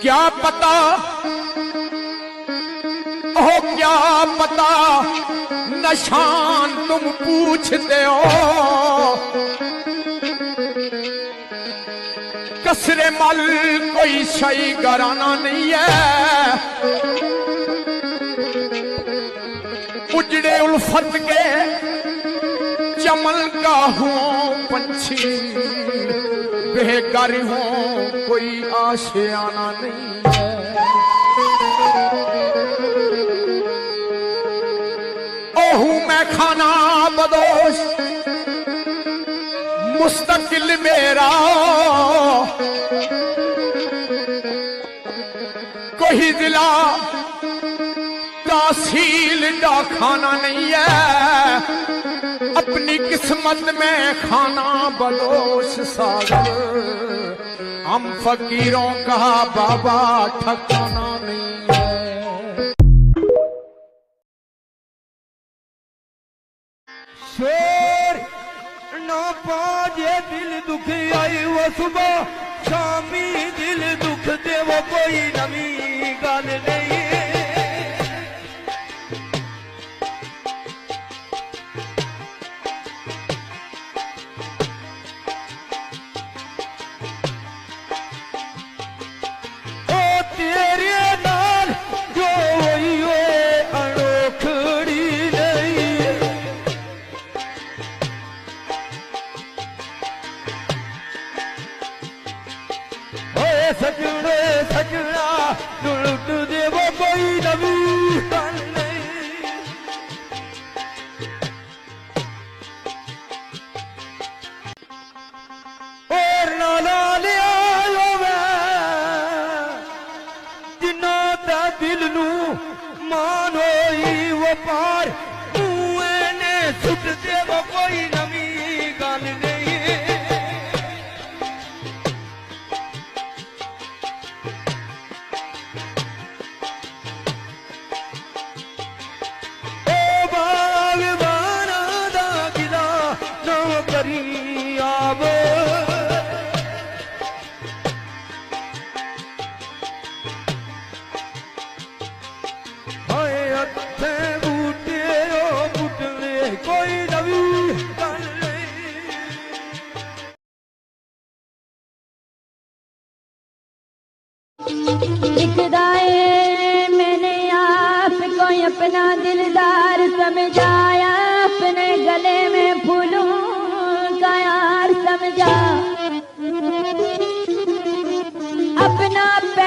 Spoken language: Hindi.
क्या पता हो क्या पता निशान तुम पूछते हो। कसरे मल कोई शई घराना नहीं है। उजड़े उल्फत के चमन का हूँ पंछी, बेघर हूँ कोई आशियाना नहीं है। ओहू मैं खाना बदोश मुस्तकिल मेरा, कोई जिला तासील का खाना नहीं है। अपनी किस्मत में खाना बदोश सागर, हम फकीरों का बाबा ठकाना नहीं है। शेर ना पाजे दिल दुख आई वो सुबह शामी दिल दुख दे वो कोई नवी गल नहीं। सजने सजना लुट दे वो कोई नवी गल नहीं। और नाला लिया जिन्ना दा दिल नू मान होई वो पार मुए ने सुट दे वो कोई नवी गल नहीं। दिखदा है